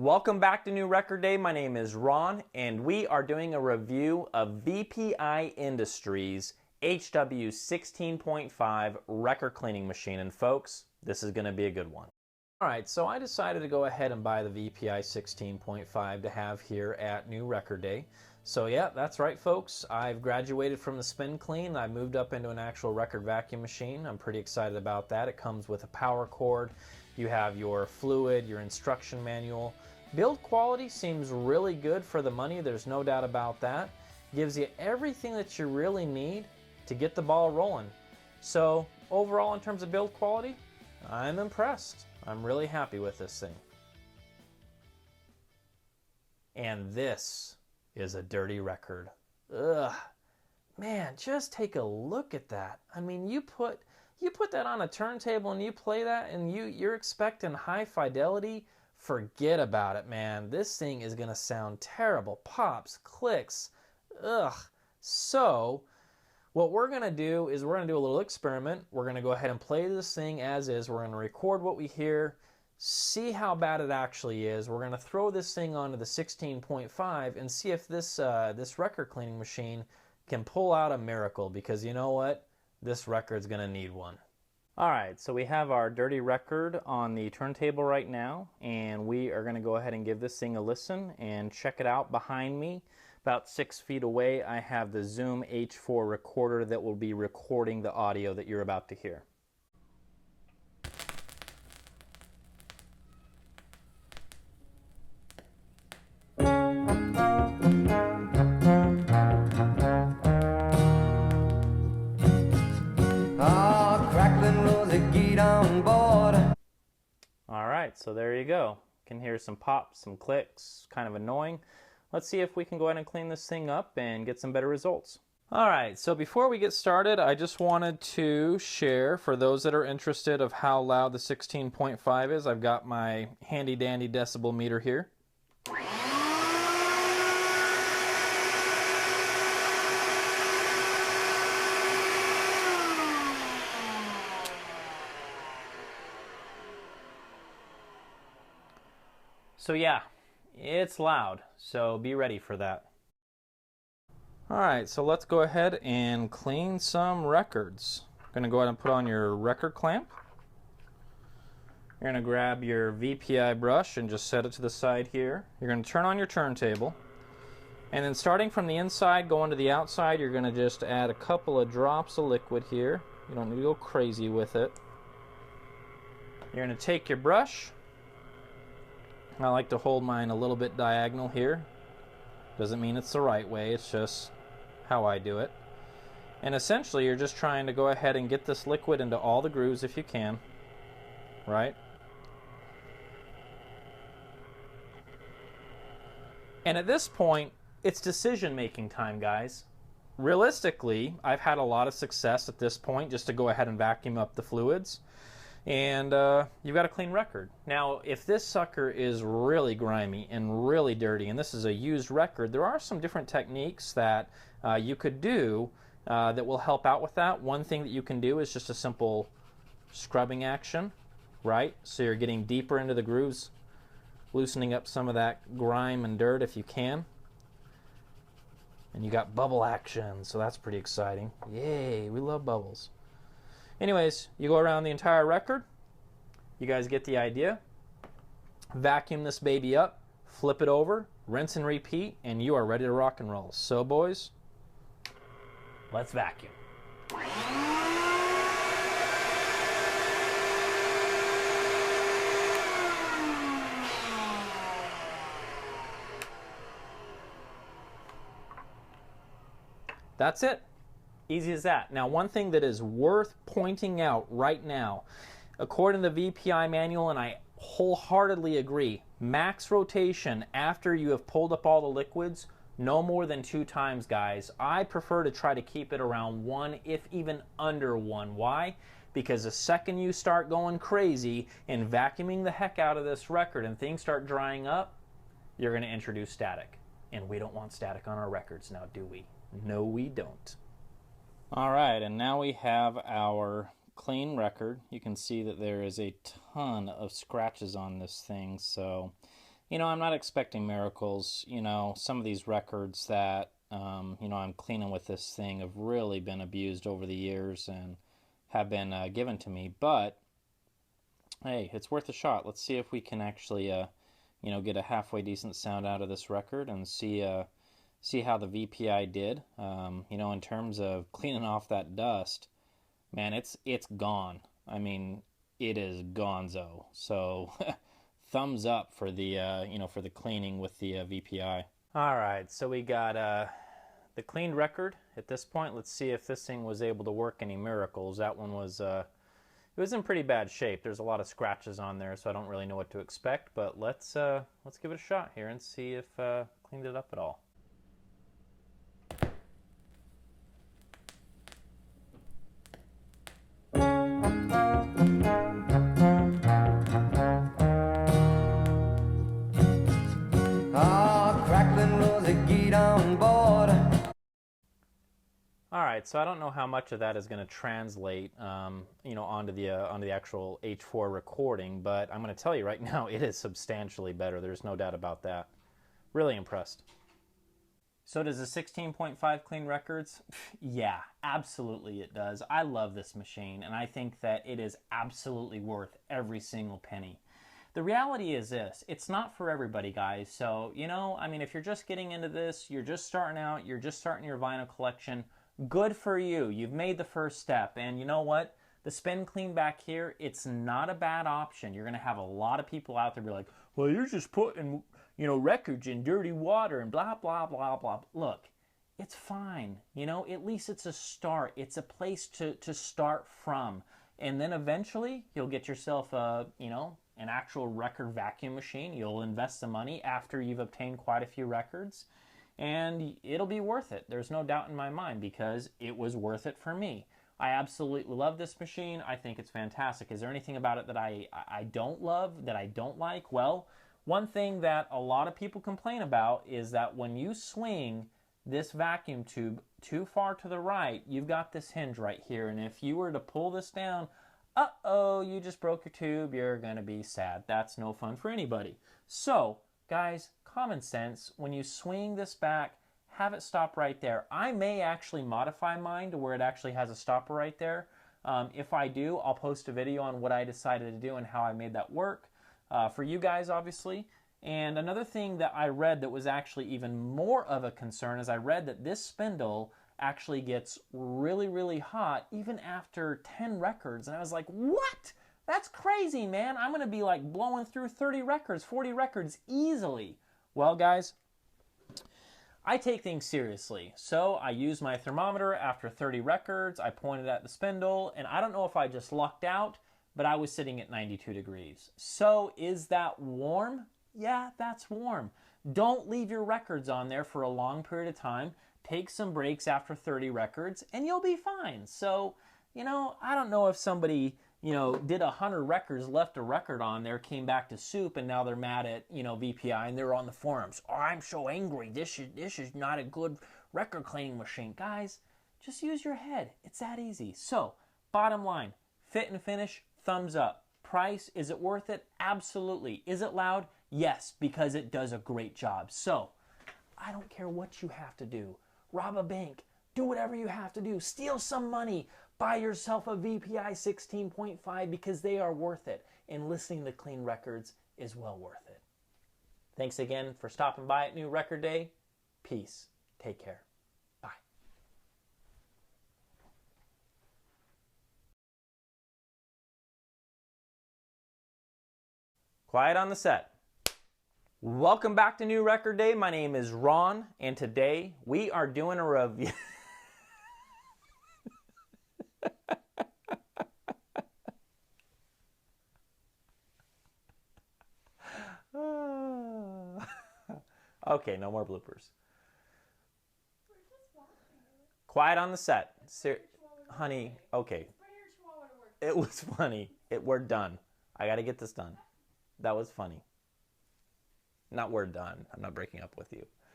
Welcome back to New Record Day. My name is Ron, and we are doing a review of VPI Industries HW-16.5 record cleaning machine. And folks, this is going to be a good one. Alright, so I decided to go ahead and buy the VPI 16.5 to have here at New Record Day. So yeah, that's right folks, I've graduated from the spin clean. I moved up into an actual record vacuum machine. I'm pretty excited about that. It comes with a power cord. You have your fluid, your instruction manual. Build quality seems really good for the money, there's no doubt about that. Gives you everything that you really need to get the ball rolling. So overall in terms of build quality, I'm impressed. I'm really happy with this thing. And this is a dirty record. Ugh. Man, just take a look at that. I mean, you put that on a turntable and you play that and you're expecting high fidelity, forget about it, man. This thing is gonna sound terrible. Pops, clicks, ugh. So, what we're gonna do is we're gonna do a little experiment. We're gonna go ahead and play this thing as is. We're gonna record what we hear, see how bad it actually is. We're gonna throw this thing onto the 16.5 and see if this record cleaning machine can pull out a miracle, because you know what? This record's gonna need one. Alright, so we have our dirty record on the turntable right now, and we are gonna go ahead and give this thing a listen and check it out. Behind me, about 6 feet away, I have the Zoom H4 recorder that will be recording the audio that you're about to hear. Cracklin Rosie, get on board. Alright, so there you go. You can hear some pops, some clicks, kind of annoying. Let's see if we can go ahead and clean this thing up and get some better results. Alright, so before we get started, I just wanted to share, for those that are interested, of how loud the 16.5 is. I've got my handy dandy decibel meter here. So yeah, it's loud, so be ready for that. Alright, so let's go ahead and clean some records. I'm going to go ahead and put on your record clamp. You're going to grab your VPI brush and just set it to the side here. You're going to turn on your turntable. And then starting from the inside, going to the outside, you're going to just add a couple of drops of liquid here. You don't need to go crazy with it. You're going to take your brush. I like to hold mine a little bit diagonal here. Doesn't mean it's the right way, it's just how I do it. And essentially you're just trying to go ahead and get this liquid into all the grooves if you can, right? And at this point, it's decision-making time, guys. Realistically, I've had a lot of success at this point just to go ahead and vacuum up the fluids. And you've got a clean record. Now, if this sucker is really grimy and really dirty, and this is a used record, there are some different techniques that you could do that will help out with that. One thing that you can do is just a simple scrubbing action, right? So you're getting deeper into the grooves, loosening up some of that grime and dirt if you can. And you got bubble action, so that's pretty exciting. Yay, we love bubbles. Anyways, you go around the entire record. You guys get the idea. Vacuum this baby up, flip it over, rinse and repeat, and you are ready to rock and roll. So boys, let's vacuum. That's it. Easy as that. Now, one thing that is worth pointing out right now, according to the VPI manual, and I wholeheartedly agree, max rotation after you have pulled up all the liquids, no more than 2 times, guys. I prefer to try to keep it around 1, if even under 1. Why? Because the second you start going crazy and vacuuming the heck out of this record and things start drying up, you're going to introduce static. And we don't want static on our records now, do we? No, we don't. Alright, and now we have our clean record. You can see that there is a ton of scratches on this thing, so I'm not expecting miracles. Some of these records that, I'm cleaning with this thing have really been abused over the years and have been given to me. But, hey, it's worth a shot. Let's see if we can actually, get a halfway decent sound out of this record and see how the VPI did. In terms of cleaning off that dust, man, it's gone. I mean, it is gonzo. So thumbs up for the for the cleaning with the VPI. All right, so we got the cleaned record at this point. Let's see if this thing was able to work any miracles. That one was it was in pretty bad shape. There's a lot of scratches on there, so I don't really know what to expect. But let's give it a shot here and see if cleaned it up at all. Ah, Cracklin Rosie, get on board. All right, so I don't know how much of that is going to translate, onto the actual H4 recording, but I'm going to tell you right now, it is substantially better. There's no doubt about that. Really impressed. So does the 16.5 clean records? Yeah, absolutely it does. I love this machine, and I think that it is absolutely worth every single penny. The reality is this, it's not for everybody, guys. So, if you're just getting into this, you're just starting out, you're just starting your vinyl collection, good for you. You've made the first step. And you know what? The spin clean back here, it's not a bad option. You're going to have a lot of people out there be like, well, you're just putting, records in dirty water and blah, blah, blah, blah. Look, it's fine. At least it's a start. It's a place to start from. And then eventually you'll get yourself an actual record vacuum machine. You'll invest the money after you've obtained quite a few records, and it'll be worth it. There's no doubt in my mind, because it was worth it for me. I absolutely love this machine. I think it's fantastic. Is there anything about it that I don't love, that I don't like? Well, one thing that a lot of people complain about is that when you swing this vacuum tube too far to the right, you've got this hinge right here, and if you were to pull this down, uh-oh, you just broke your tube, you're going to be sad. That's no fun for anybody. So, guys, common sense, when you swing this back, have it stop right there. I may actually modify mine to where it actually has a stopper right there. If I do, I'll post a video on what I decided to do and how I made that work for you guys, obviously. And another thing that I read that was actually even more of a concern is I read that this spindle actually gets really, really hot even after 10 records. And I was like, what? That's crazy, man. I'm going to be like blowing through 30 records, 40 records easily. Well, guys, I take things seriously. So I use my thermometer after 30 records. I pointed at the spindle, and I don't know if I just lucked out, but I was sitting at 92 degrees. So is that warm? Yeah, that's warm. Don't leave your records on there for a long period of time. Take some breaks after 30 records, and you'll be fine. So, I don't know if somebody, did 100 records, left a record on there, came back to soup, and now they're mad at, VPI, and they're on the forums. Oh, I'm so angry. This is not a good record cleaning machine. Guys, just use your head. It's that easy. So, bottom line, fit and finish, thumbs up. Price, is it worth it? Absolutely. Is it loud? Yes, because it does a great job. So, I don't care what you have to do. Rob a bank. Do whatever you have to do. Steal some money. Buy yourself a VPI 16.5 because they are worth it. And listening to clean records is well worth it. Thanks again for stopping by at New Record Day. Peace. Take care. Bye. Quiet on the set. Welcome back to New Record Day. My name is Ron, and today we are doing a review. Okay, no more bloopers. Quiet on the set. Honey, okay. It was funny. We're done. I got to get this done. That was funny. Not we're done. I'm not breaking up with you.